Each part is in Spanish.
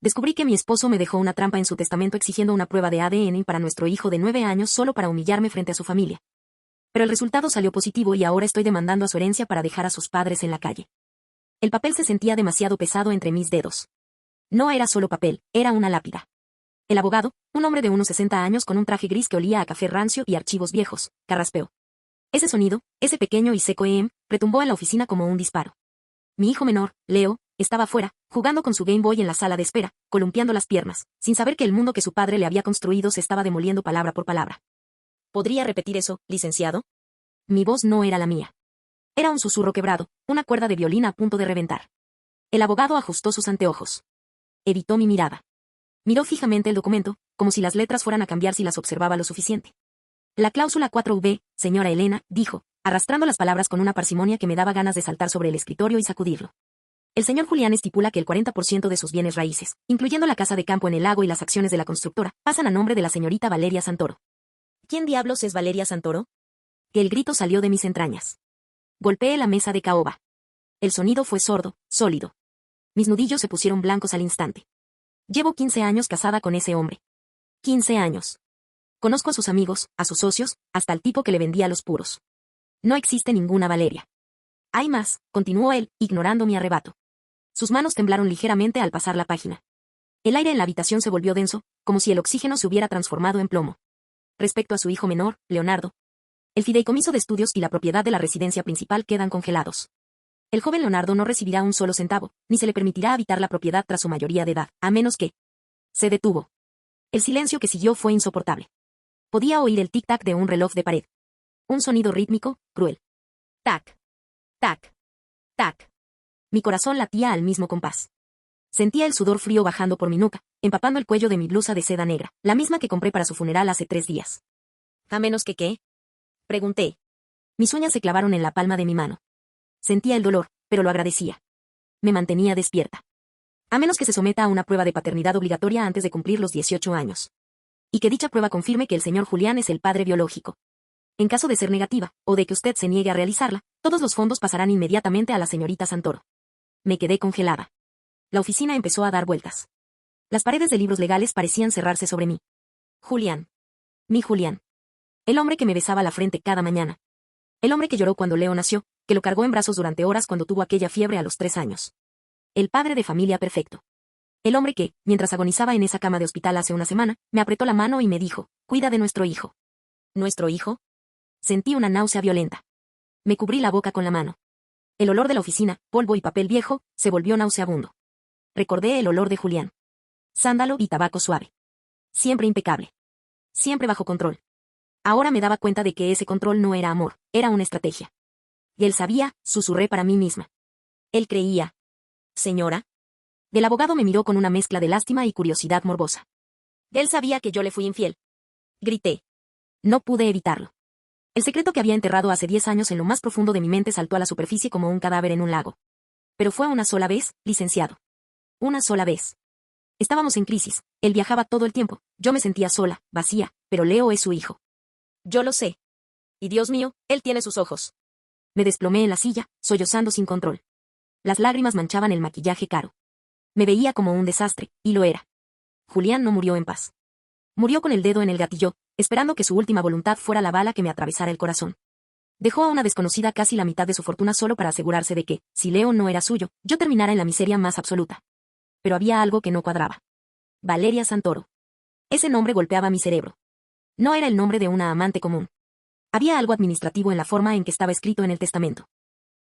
descubrí que mi esposo me dejó una trampa en su testamento exigiendo una prueba de ADN para nuestro hijo de 9 años solo para humillarme frente a su familia. Pero el resultado salió positivo y ahora estoy demandando a su herencia para dejar a sus padres en la calle. El papel se sentía demasiado pesado entre mis dedos. No era solo papel, era una lápida. El abogado, un hombre de unos 60 años con un traje gris que olía a café rancio y archivos viejos, carraspeó. Ese sonido, ese pequeño y seco retumbó en la oficina como un disparo. Mi hijo menor, Leo, estaba afuera, jugando con su Game Boy en la sala de espera, columpiando las piernas, sin saber que el mundo que su padre le había construido se estaba demoliendo palabra por palabra. ¿Podría repetir eso, licenciado? Mi voz no era la mía. Era un susurro quebrado, una cuerda de violín a punto de reventar. El abogado ajustó sus anteojos. Evitó mi mirada. Miró fijamente el documento, como si las letras fueran a cambiar si las observaba lo suficiente. La cláusula 4V, señora Elena, dijo, arrastrando las palabras con una parsimonia que me daba ganas de saltar sobre el escritorio y sacudirlo. El señor Julián estipula que el 40% de sus bienes raíces, incluyendo la casa de campo en el lago y las acciones de la constructora, pasan a nombre de la señorita Valeria Santoro. ¿Quién diablos es Valeria Santoro? Que el grito salió de mis entrañas. Golpeé la mesa de caoba. El sonido fue sordo, sólido. Mis nudillos se pusieron blancos al instante. Llevo 15 años casada con ese hombre. 15 años. Conozco a sus amigos, a sus socios, hasta al tipo que le vendía los puros. No existe ninguna Valeria. Hay más, continuó él, ignorando mi arrebato. Sus manos temblaron ligeramente al pasar la página. El aire en la habitación se volvió denso, como si el oxígeno se hubiera transformado en plomo. Respecto a su hijo menor, Leonardo, el fideicomiso de estudios y la propiedad de la residencia principal quedan congelados. El joven Leonardo no recibirá un solo centavo, ni se le permitirá habitar la propiedad tras su mayoría de edad, a menos que... Se detuvo. El silencio que siguió fue insoportable. Podía oír el tic-tac de un reloj de pared. Un sonido rítmico, cruel. Tac. Tac. Tac. Mi corazón latía al mismo compás. Sentía el sudor frío bajando por mi nuca, empapando el cuello de mi blusa de seda negra, la misma que compré para su funeral hace 3 días. ¿A menos que qué? Pregunté. Mis uñas se clavaron en la palma de mi mano. Sentía el dolor, pero lo agradecía. Me mantenía despierta. A menos que se someta a una prueba de paternidad obligatoria antes de cumplir los 18 años. Y que dicha prueba confirme que el señor Julián es el padre biológico. En caso de ser negativa, o de que usted se niegue a realizarla, todos los fondos pasarán inmediatamente a la señorita Santoro. Me quedé congelada. La oficina empezó a dar vueltas. Las paredes de libros legales parecían cerrarse sobre mí. Julián. Mi Julián. El hombre que me besaba la frente cada mañana. El hombre que lloró cuando Leo nació, que lo cargó en brazos durante horas cuando tuvo aquella fiebre a los 3 años. El padre de familia perfecto. El hombre que, mientras agonizaba en esa cama de hospital hace una semana, me apretó la mano y me dijo, cuida de nuestro hijo. ¿Nuestro hijo? Sentí una náusea violenta. Me cubrí la boca con la mano. El olor de la oficina, polvo y papel viejo, se volvió nauseabundo. Recordé el olor de Julián. Sándalo y tabaco suave. Siempre impecable. Siempre bajo control. Ahora me daba cuenta de que ese control no era amor, era una estrategia. Y él sabía, susurré para mí misma. Él creía. Señora. El abogado me miró con una mezcla de lástima y curiosidad morbosa. Él sabía que yo le fui infiel. Grité. No pude evitarlo. El secreto que había enterrado hace 10 años en lo más profundo de mi mente saltó a la superficie como un cadáver en un lago. Pero fue una sola vez, licenciado. Una sola vez. Estábamos en crisis, él viajaba todo el tiempo, yo me sentía sola, vacía, pero Leo es su hijo. Yo lo sé. Y Dios mío, él tiene sus ojos. Me desplomé en la silla, sollozando sin control. Las lágrimas manchaban el maquillaje caro. Me veía como un desastre, y lo era. Julián no murió en paz. Murió con el dedo en el gatillo, esperando que su última voluntad fuera la bala que me atravesara el corazón. Dejó a una desconocida casi la mitad de su fortuna solo para asegurarse de que, si Leo no era suyo, yo terminara en la miseria más absoluta. Pero había algo que no cuadraba. Valeria Santoro. Ese nombre golpeaba mi cerebro. No era el nombre de una amante común. Había algo administrativo en la forma en que estaba escrito en el testamento.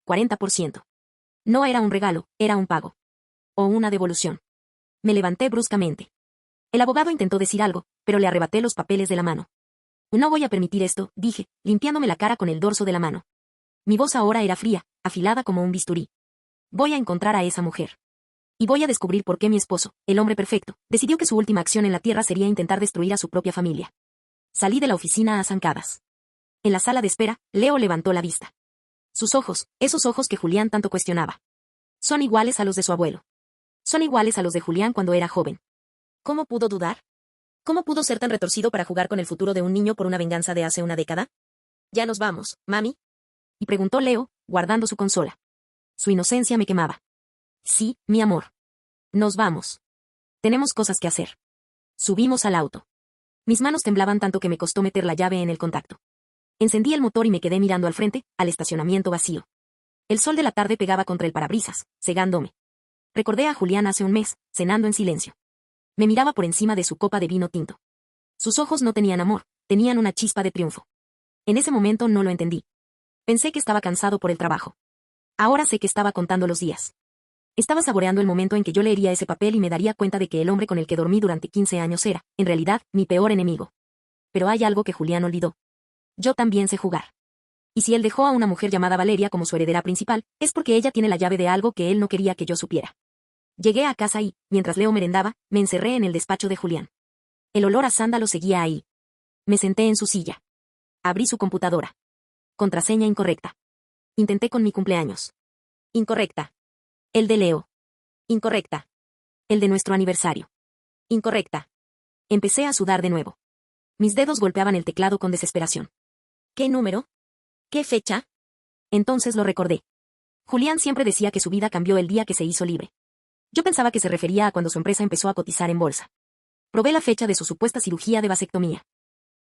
40%. No era un regalo, era un pago. O una devolución. Me levanté bruscamente. El abogado intentó decir algo, pero le arrebaté los papeles de la mano. No voy a permitir esto, dije, limpiándome la cara con el dorso de la mano. Mi voz ahora era fría, afilada como un bisturí. Voy a encontrar a esa mujer. Y voy a descubrir por qué mi esposo, el hombre perfecto, decidió que su última acción en la tierra sería intentar destruir a su propia familia. Salí de la oficina a zancadas. En la sala de espera, Leo levantó la vista. Sus ojos, esos ojos que Julián tanto cuestionaba. Son iguales a los de su abuelo. Son iguales a los de Julián cuando era joven. ¿Cómo pudo dudar? ¿Cómo pudo ser tan retorcido para jugar con el futuro de un niño por una venganza de hace una década? Ya nos vamos, mami. Y preguntó Leo, guardando su consola. Su inocencia me quemaba. Sí, mi amor. Nos vamos. Tenemos cosas que hacer. Subimos al auto. Mis manos temblaban tanto que me costó meter la llave en el contacto. Encendí el motor y me quedé mirando al frente, al estacionamiento vacío. El sol de la tarde pegaba contra el parabrisas, cegándome. Recordé a Julián hace un mes, cenando en silencio. Me miraba por encima de su copa de vino tinto. Sus ojos no tenían amor, tenían una chispa de triunfo. En ese momento no lo entendí. Pensé que estaba cansado por el trabajo. Ahora sé que estaba contando los días. Estaba saboreando el momento en que yo leería ese papel y me daría cuenta de que el hombre con el que dormí durante 15 años era, en realidad, mi peor enemigo. Pero hay algo que Julián olvidó. Yo también sé jugar. Y si él dejó a una mujer llamada Valeria como su heredera principal, es porque ella tiene la llave de algo que él no quería que yo supiera. Llegué a casa y, mientras Leo merendaba, me encerré en el despacho de Julián. El olor a sándalo seguía ahí. Me senté en su silla. Abrí su computadora. Contraseña incorrecta. Intenté con mi cumpleaños. Incorrecta. El de Leo. Incorrecta. El de nuestro aniversario. Incorrecta. Empecé a sudar de nuevo. Mis dedos golpeaban el teclado con desesperación. ¿Qué número? ¿Qué fecha? Entonces lo recordé. Julián siempre decía que su vida cambió el día que se hizo libre. Yo pensaba que se refería a cuando su empresa empezó a cotizar en bolsa. Probé la fecha de su supuesta cirugía de vasectomía.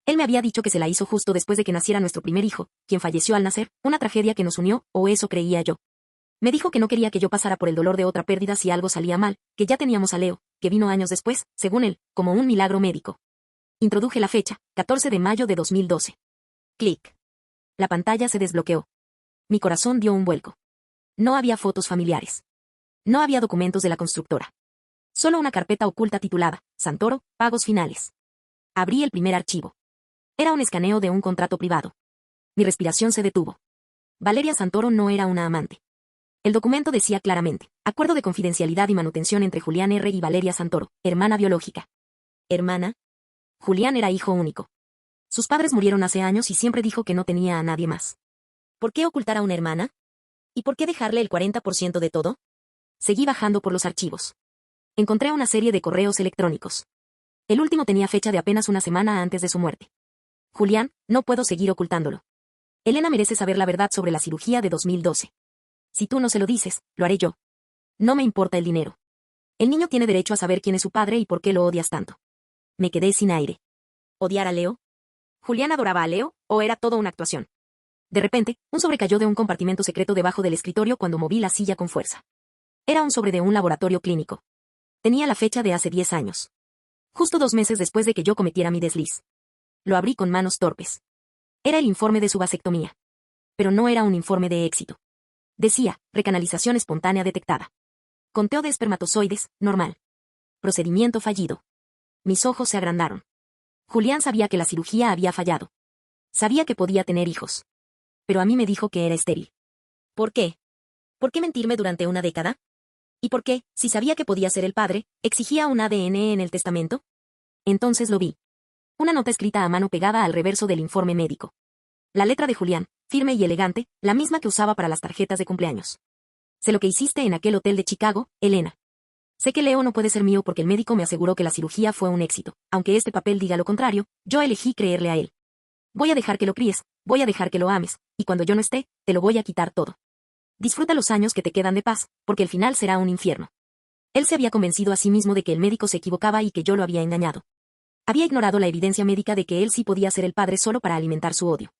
Él me había dicho que se la hizo justo después de que naciera nuestro primer hijo, quien falleció al nacer, una tragedia que nos unió, o eso creía yo. Me dijo que no quería que yo pasara por el dolor de otra pérdida si algo salía mal, que ya teníamos a Leo, que vino años después, según él, como un milagro médico. Introduje la fecha, 14 de mayo de 2012. Clic. La pantalla se desbloqueó. Mi corazón dio un vuelco. No había fotos familiares. No había documentos de la constructora. Solo una carpeta oculta titulada, Santoro, pagos finales. Abrí el primer archivo. Era un escaneo de un contrato privado. Mi respiración se detuvo. Valeria Santoro no era una amante. El documento decía claramente, acuerdo de confidencialidad y manutención entre Julián R. y Valeria Santoro, hermana biológica. ¿Hermana? Julián era hijo único. Sus padres murieron hace años y siempre dijo que no tenía a nadie más. ¿Por qué ocultar a una hermana? ¿Y por qué dejarle el 40% de todo? Seguí bajando por los archivos. Encontré una serie de correos electrónicos. El último tenía fecha de apenas una semana antes de su muerte. Julián, no puedo seguir ocultándolo. Elena merece saber la verdad sobre la cirugía de 2012. Si tú no se lo dices, lo haré yo. No me importa el dinero. El niño tiene derecho a saber quién es su padre y por qué lo odias tanto. Me quedé sin aire. ¿Odiar a Leo? ¿Julián adoraba a Leo, o era todo una actuación? De repente, un sobre cayó de un compartimento secreto debajo del escritorio cuando moví la silla con fuerza. Era un sobre de un laboratorio clínico. Tenía la fecha de hace 10 años. Justo 2 meses después de que yo cometiera mi desliz. Lo abrí con manos torpes. Era el informe de su vasectomía. Pero no era un informe de éxito. Decía, recanalización espontánea detectada. Conteo de espermatozoides, normal. Procedimiento fallido. Mis ojos se agrandaron. Julián sabía que la cirugía había fallado. Sabía que podía tener hijos. Pero a mí me dijo que era estéril. ¿Por qué? ¿Por qué mentirme durante una década? ¿Y por qué, si sabía que podía ser el padre, exigía un ADN en el testamento? Entonces lo vi. Una nota escrita a mano pegada al reverso del informe médico. La letra de Julián, firme y elegante, la misma que usaba para las tarjetas de cumpleaños. Sé lo que hiciste en aquel hotel de Chicago, Elena. Sé que Leo no puede ser mío porque el médico me aseguró que la cirugía fue un éxito. Aunque este papel diga lo contrario, yo elegí creerle a él. Voy a dejar que lo críes, voy a dejar que lo ames, y cuando yo no esté, te lo voy a quitar todo. Disfruta los años que te quedan de paz, porque el final será un infierno. Él se había convencido a sí mismo de que el médico se equivocaba y que yo lo había engañado. Había ignorado la evidencia médica de que él sí podía ser el padre solo para alimentar su odio.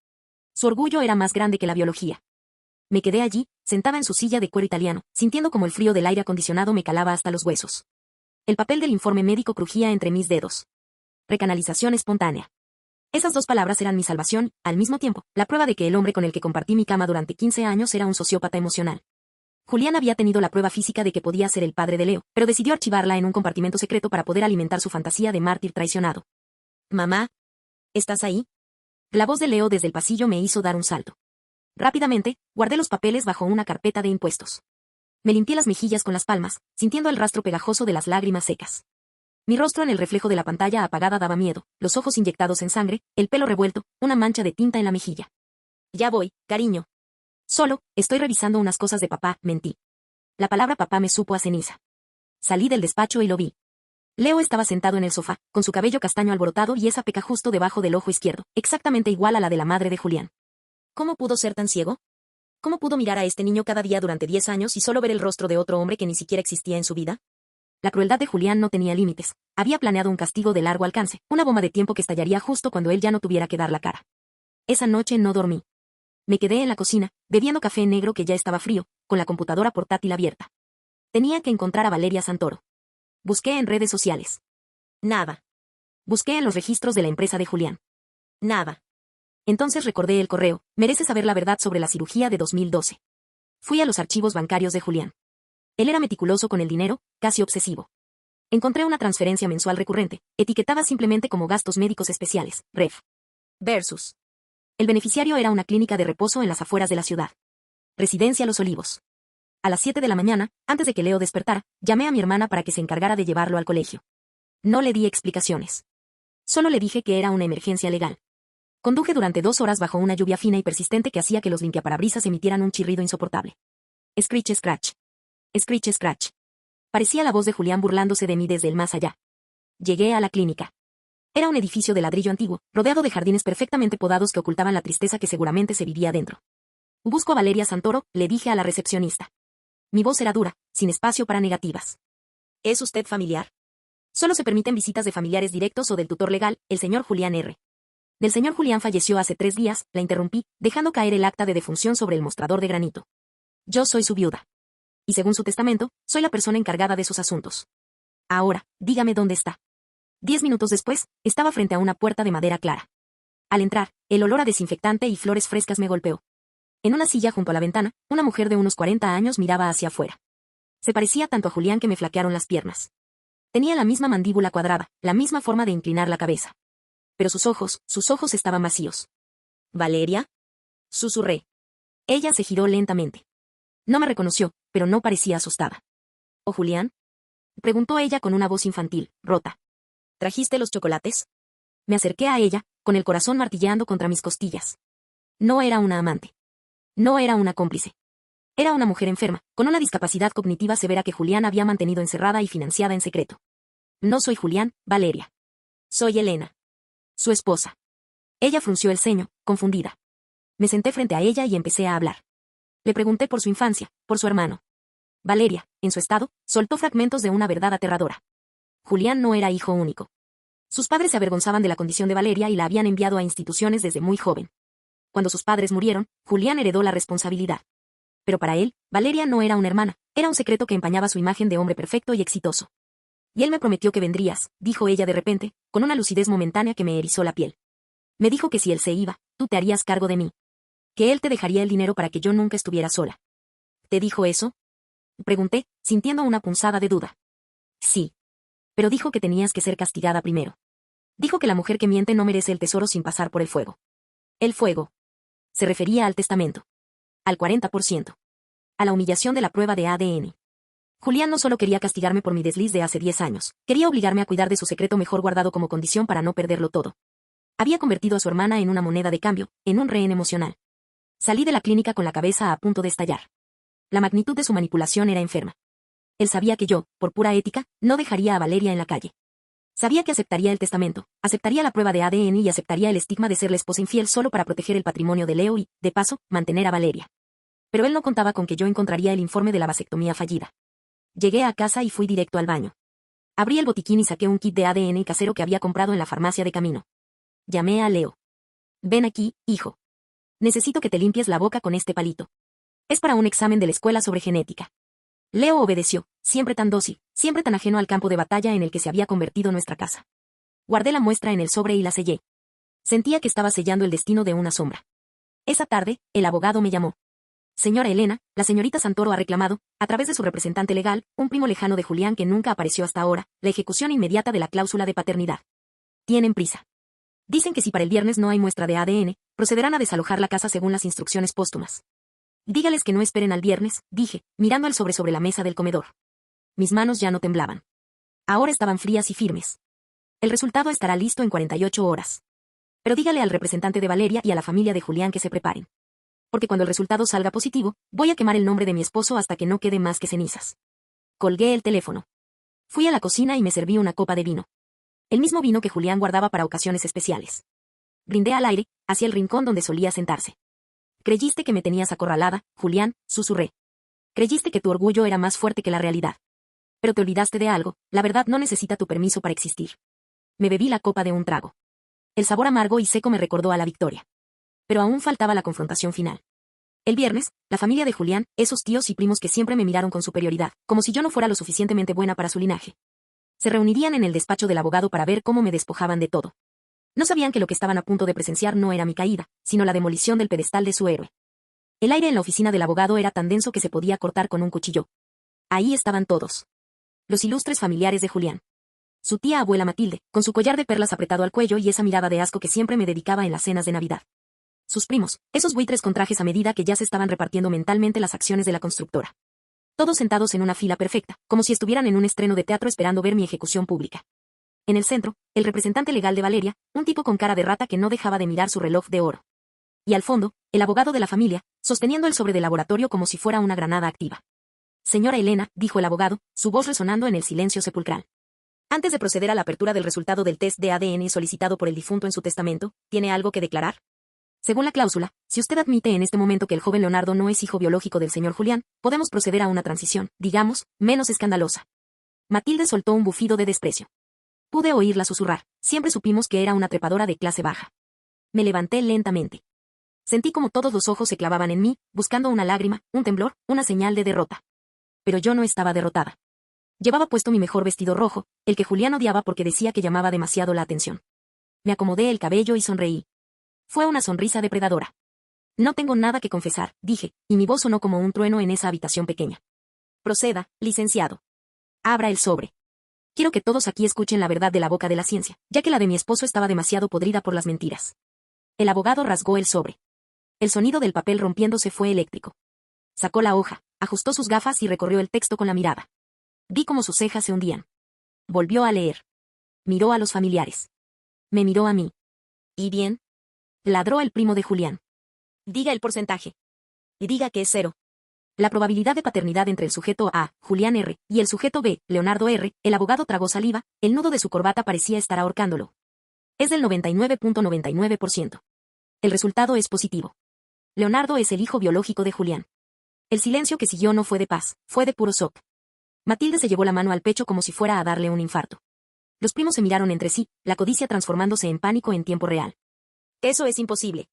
Su orgullo era más grande que la biología. Me quedé allí, sentada en su silla de cuero italiano, sintiendo como el frío del aire acondicionado me calaba hasta los huesos. El papel del informe médico crujía entre mis dedos. Recanalización espontánea. Esas 2 palabras eran mi salvación, al mismo tiempo, la prueba de que el hombre con el que compartí mi cama durante 15 años era un sociópata emocional. Julián había tenido la prueba física de que podía ser el padre de Leo, pero decidió archivarla en un compartimento secreto para poder alimentar su fantasía de mártir traicionado. Mamá, ¿estás ahí? La voz de Leo desde el pasillo me hizo dar un salto. Rápidamente, guardé los papeles bajo una carpeta de impuestos. Me limpié las mejillas con las palmas, sintiendo el rastro pegajoso de las lágrimas secas. Mi rostro en el reflejo de la pantalla apagada daba miedo, los ojos inyectados en sangre, el pelo revuelto, una mancha de tinta en la mejilla. Ya voy, cariño. Solo, estoy revisando unas cosas de papá, mentí. La palabra papá me supo a ceniza. Salí del despacho y lo vi. Leo estaba sentado en el sofá, con su cabello castaño alborotado y esa peca justo debajo del ojo izquierdo, exactamente igual a la de la madre de Julián. ¿Cómo pudo ser tan ciego? ¿Cómo pudo mirar a este niño cada día durante 10 años y solo ver el rostro de otro hombre que ni siquiera existía en su vida? La crueldad de Julián no tenía límites. Había planeado un castigo de largo alcance, una bomba de tiempo que estallaría justo cuando él ya no tuviera que dar la cara. Esa noche no dormí. Me quedé en la cocina, bebiendo café negro que ya estaba frío, con la computadora portátil abierta. Tenía que encontrar a Valeria Santoro. Busqué en redes sociales. Nada. Busqué en los registros de la empresa de Julián. Nada. Entonces recordé el correo, merece saber la verdad sobre la cirugía de 2012. Fui a los archivos bancarios de Julián. Él era meticuloso con el dinero, casi obsesivo. Encontré una transferencia mensual recurrente, etiquetada simplemente como gastos médicos especiales, ref. Versus. El beneficiario era una clínica de reposo en las afueras de la ciudad. Residencia Los Olivos. A las 7 de la mañana, antes de que Leo despertara, llamé a mi hermana para que se encargara de llevarlo al colegio. No le di explicaciones. Solo le dije que era una emergencia legal. Conduje durante 2 horas bajo una lluvia fina y persistente que hacía que los limpiaparabrisas emitieran un chirrido insoportable. Screech, scratch. Screech, scratch. Parecía la voz de Julián burlándose de mí desde el más allá. Llegué a la clínica. Era un edificio de ladrillo antiguo, rodeado de jardines perfectamente podados que ocultaban la tristeza que seguramente se vivía dentro. Busco a Valeria Santoro, le dije a la recepcionista. Mi voz era dura, sin espacio para negativas. ¿Es usted familiar? Solo se permiten visitas de familiares directos o del tutor legal, el señor Julián R. Del señor Julián falleció hace 3 días, la interrumpí, dejando caer el acta de defunción sobre el mostrador de granito. Yo soy su viuda. Y según su testamento, soy la persona encargada de sus asuntos. Ahora, dígame dónde está. 10 minutos después, estaba frente a una puerta de madera clara. Al entrar, el olor a desinfectante y flores frescas me golpeó. En una silla junto a la ventana, una mujer de unos 40 años miraba hacia afuera. Se parecía tanto a Julián que me flaquearon las piernas. Tenía la misma mandíbula cuadrada, la misma forma de inclinar la cabeza. Pero sus ojos estaban vacíos. ¿Valeria? Susurré. Ella se giró lentamente. No me reconoció, pero no parecía asustada. ¿O Julián? Preguntó ella con una voz infantil, rota. ¿Trajiste los chocolates? Me acerqué a ella, con el corazón martilleando contra mis costillas. No era una amante. No era una cómplice. Era una mujer enferma, con una discapacidad cognitiva severa que Julián había mantenido encerrada y financiada en secreto. No soy Julián, Valeria. Soy Elena. Su esposa. Ella frunció el ceño, confundida. Me senté frente a ella y empecé a hablar. Le pregunté por su infancia, por su hermano. Valeria, en su estado, soltó fragmentos de una verdad aterradora. Julián no era hijo único. Sus padres se avergonzaban de la condición de Valeria y la habían enviado a instituciones desde muy joven. Cuando sus padres murieron, Julián heredó la responsabilidad. Pero para él, Valeria no era una hermana, era un secreto que empañaba su imagen de hombre perfecto y exitoso. Y él me prometió que vendrías, dijo ella de repente, con una lucidez momentánea que me erizó la piel. Me dijo que si él se iba, tú te harías cargo de mí. Que él te dejaría el dinero para que yo nunca estuviera sola. ¿Te dijo eso? Pregunté, sintiendo una punzada de duda. Sí. Pero dijo que tenías que ser castigada primero. Dijo que la mujer que miente no merece el tesoro sin pasar por el fuego. El fuego. Se refería al testamento. Al 40%. A la humillación de la prueba de ADN. Julián no solo quería castigarme por mi desliz de hace 10 años, quería obligarme a cuidar de su secreto mejor guardado como condición para no perderlo todo. Había convertido a su hermana en una moneda de cambio, en un rehén emocional. Salí de la clínica con la cabeza a punto de estallar. La magnitud de su manipulación era enferma. Él sabía que yo, por pura ética, no dejaría a Valeria en la calle. Sabía que aceptaría el testamento, aceptaría la prueba de ADN y aceptaría el estigma de ser la esposa infiel solo para proteger el patrimonio de Leo y, de paso, mantener a Valeria. Pero él no contaba con que yo encontraría el informe de la vasectomía fallida. Llegué a casa y fui directo al baño. Abrí el botiquín y saqué un kit de ADN casero que había comprado en la farmacia de camino. Llamé a Leo. Ven aquí, hijo. Necesito que te limpies la boca con este palito. Es para un examen de la escuela sobre genética. Leo obedeció, siempre tan dócil, siempre tan ajeno al campo de batalla en el que se había convertido nuestra casa. Guardé la muestra en el sobre y la sellé. Sentía que estaba sellando el destino de una sombra. Esa tarde, el abogado me llamó. Señora Elena, la señorita Santoro ha reclamado, a través de su representante legal, un primo lejano de Julián que nunca apareció hasta ahora, la ejecución inmediata de la cláusula de paternidad. Tienen prisa. Dicen que si para el viernes no hay muestra de ADN, procederán a desalojar la casa según las instrucciones póstumas. Dígales que no esperen al viernes, dije, mirando el sobre la mesa del comedor. Mis manos ya no temblaban. Ahora estaban frías y firmes. El resultado estará listo en 48 horas. Pero dígale al representante de Valeria y a la familia de Julián que se preparen. Porque cuando el resultado salga positivo, voy a quemar el nombre de mi esposo hasta que no quede más que cenizas. Colgué el teléfono. Fui a la cocina y me serví una copa de vino. El mismo vino que Julián guardaba para ocasiones especiales. Brindé al aire, hacia el rincón donde solía sentarse. Creíste que me tenías acorralada, Julián, susurré. Creíste que tu orgullo era más fuerte que la realidad. Pero te olvidaste de algo, la verdad no necesita tu permiso para existir. Me bebí la copa de un trago. El sabor amargo y seco me recordó a la victoria. Pero aún faltaba la confrontación final. El viernes, la familia de Julián, esos tíos y primos que siempre me miraron con superioridad, como si yo no fuera lo suficientemente buena para su linaje, se reunirían en el despacho del abogado para ver cómo me despojaban de todo. No sabían que lo que estaban a punto de presenciar no era mi caída, sino la demolición del pedestal de su héroe. El aire en la oficina del abogado era tan denso que se podía cortar con un cuchillo. Ahí estaban todos. Los ilustres familiares de Julián. Su tía abuela Matilde, con su collar de perlas apretado al cuello y esa mirada de asco que siempre me dedicaba en las cenas de Navidad. Sus primos, esos buitres con trajes a medida que ya se estaban repartiendo mentalmente las acciones de la constructora. Todos sentados en una fila perfecta, como si estuvieran en un estreno de teatro esperando ver mi ejecución pública. En el centro, el representante legal de Valeria, un tipo con cara de rata que no dejaba de mirar su reloj de oro. Y al fondo, el abogado de la familia, sosteniendo el sobre del laboratorio como si fuera una granada activa. Señora Elena, dijo el abogado, su voz resonando en el silencio sepulcral. Antes de proceder a la apertura del resultado del test de ADN solicitado por el difunto en su testamento, ¿tiene algo que declarar? Según la cláusula, si usted admite en este momento que el joven Leonardo no es hijo biológico del señor Julián, podemos proceder a una transición, digamos, menos escandalosa. Matilde soltó un bufido de desprecio. Pude oírla susurrar, siempre supimos que era una trepadora de clase baja. Me levanté lentamente. Sentí como todos los ojos se clavaban en mí, buscando una lágrima, un temblor, una señal de derrota. Pero yo no estaba derrotada. Llevaba puesto mi mejor vestido rojo, el que Julián odiaba porque decía que llamaba demasiado la atención. Me acomodé el cabello y sonreí. Fue una sonrisa depredadora. No tengo nada que confesar, dije, y mi voz sonó como un trueno en esa habitación pequeña. Proceda, licenciado. Abra el sobre. Quiero que todos aquí escuchen la verdad de la boca de la ciencia, ya que la de mi esposo estaba demasiado podrida por las mentiras. El abogado rasgó el sobre. El sonido del papel rompiéndose fue eléctrico. Sacó la hoja, ajustó sus gafas y recorrió el texto con la mirada. Vi cómo sus cejas se hundían. Volvió a leer. Miró a los familiares. Me miró a mí. ¿Y bien? Ladró el primo de Julián. Diga el porcentaje. Y diga que es 0. La probabilidad de paternidad entre el sujeto A, Julián R., y el sujeto B, Leonardo R., el abogado tragó saliva, el nudo de su corbata parecía estar ahorcándolo. Es del 99.99%. El resultado es positivo. Leonardo es el hijo biológico de Julián. El silencio que siguió no fue de paz, fue de puro shock. Matilde se llevó la mano al pecho como si fuera a darle un infarto. Los primos se miraron entre sí, la codicia transformándose en pánico en tiempo real. Eso es imposible.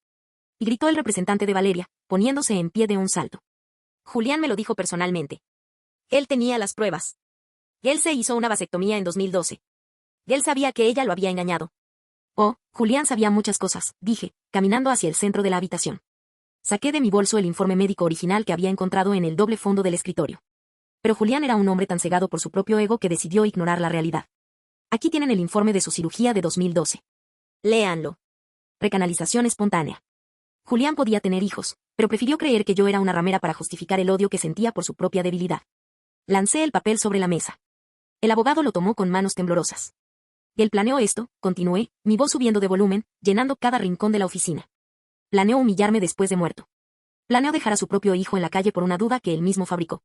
Y gritó el representante de Valeria, poniéndose en pie de un salto. Julián me lo dijo personalmente. Él tenía las pruebas. Él se hizo una vasectomía en 2012. Él sabía que ella lo había engañado. Oh, Julián sabía muchas cosas, dije, caminando hacia el centro de la habitación. Saqué de mi bolso el informe médico original que había encontrado en el doble fondo del escritorio. Pero Julián era un hombre tan cegado por su propio ego que decidió ignorar la realidad. Aquí tienen el informe de su cirugía de 2012. Léanlo. Recanalización espontánea. Julián podía tener hijos, pero prefirió creer que yo era una ramera para justificar el odio que sentía por su propia debilidad. Lancé el papel sobre la mesa. El abogado lo tomó con manos temblorosas. Él planeó esto, continué, mi voz subiendo de volumen, llenando cada rincón de la oficina. Planeó humillarme después de muerto. Planeó dejar a su propio hijo en la calle por una duda que él mismo fabricó.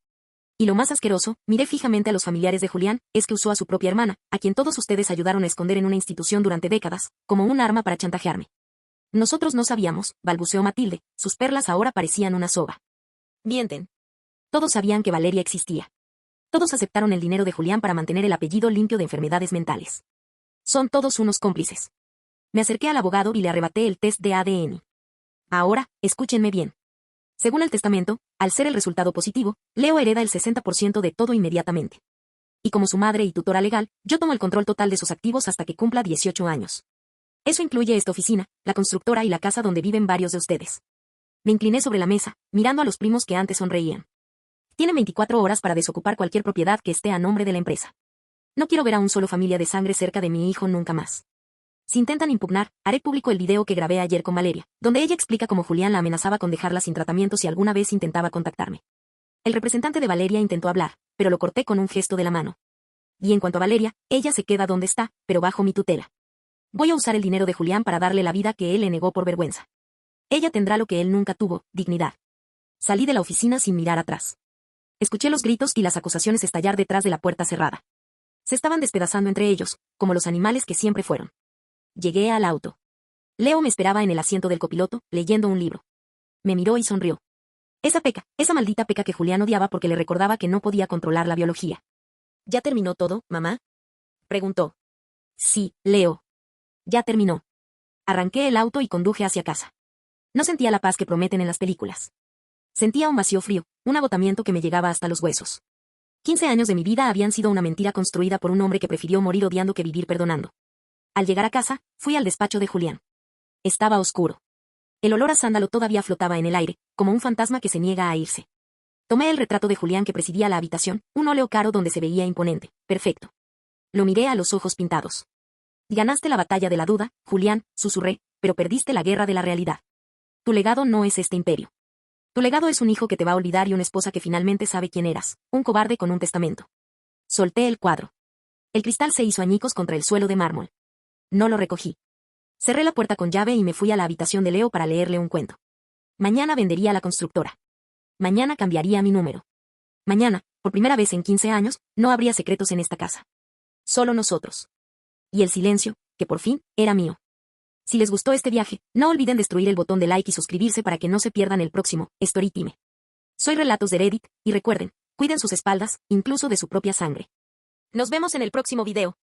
Y lo más asqueroso, miré fijamente a los familiares de Julián, es que usó a su propia hermana, a quien todos ustedes ayudaron a esconder en una institución durante décadas, como un arma para chantajearme. Nosotros no sabíamos, balbuceó Matilde, sus perlas ahora parecían una soga. Mienten. Todos sabían que Valeria existía. Todos aceptaron el dinero de Julián para mantener el apellido limpio de enfermedades mentales. Son todos unos cómplices. Me acerqué al abogado y le arrebaté el test de ADN. Ahora, escúchenme bien. Según el testamento, al ser el resultado positivo, Leo hereda el 60% de todo inmediatamente. Y como su madre y tutora legal, yo tomo el control total de sus activos hasta que cumpla 18 años. Eso incluye esta oficina, la constructora y la casa donde viven varios de ustedes. Me incliné sobre la mesa, mirando a los primos que antes sonreían. Tienen 24 horas para desocupar cualquier propiedad que esté a nombre de la empresa. No quiero ver a un solo familia de sangre cerca de mi hijo nunca más. Si intentan impugnar, haré público el video que grabé ayer con Valeria, donde ella explica cómo Julián la amenazaba con dejarla sin tratamiento si alguna vez intentaba contactarme. El representante de Valeria intentó hablar, pero lo corté con un gesto de la mano. Y en cuanto a Valeria, ella se queda donde está, pero bajo mi tutela. Voy a usar el dinero de Julián para darle la vida que él le negó por vergüenza. Ella tendrá lo que él nunca tuvo, dignidad. Salí de la oficina sin mirar atrás. Escuché los gritos y las acusaciones estallar detrás de la puerta cerrada. Se estaban despedazando entre ellos, como los animales que siempre fueron. Llegué al auto. Leo me esperaba en el asiento del copiloto, leyendo un libro. Me miró y sonrió. Esa maldita Peca que Julián odiaba porque le recordaba que no podía controlar la biología. ¿Ya terminó todo, mamá? Preguntó. Sí, Leo. Ya terminó. Arranqué el auto y conduje hacia casa. No sentía la paz que prometen en las películas. Sentía un vacío frío, un agotamiento que me llegaba hasta los huesos. 15 años de mi vida habían sido una mentira construida por un hombre que prefirió morir odiando que vivir perdonando. Al llegar a casa, fui al despacho de Julián. Estaba oscuro. El olor a sándalo todavía flotaba en el aire, como un fantasma que se niega a irse. Tomé el retrato de Julián que presidía la habitación, un óleo caro donde se veía imponente, perfecto. Lo miré a los ojos pintados. Ganaste la batalla de la duda, Julián, susurré, pero perdiste la guerra de la realidad. Tu legado no es este imperio. Tu legado es un hijo que te va a olvidar y una esposa que finalmente sabe quién eras, un cobarde con un testamento. Solté el cuadro. El cristal se hizo añicos contra el suelo de mármol. No lo recogí. Cerré la puerta con llave y me fui a la habitación de Leo para leerle un cuento. Mañana vendería la constructora. Mañana cambiaría mi número. Mañana, por primera vez en 15 años, no habría secretos en esta casa. Solo nosotros. Y el silencio, que por fin, era mío. Si les gustó este viaje, no olviden destruir el botón de like y suscribirse para que no se pierdan el próximo Storytime. Soy Relatos de Reddit, y recuerden, cuiden sus espaldas, incluso de su propia sangre. Nos vemos en el próximo video.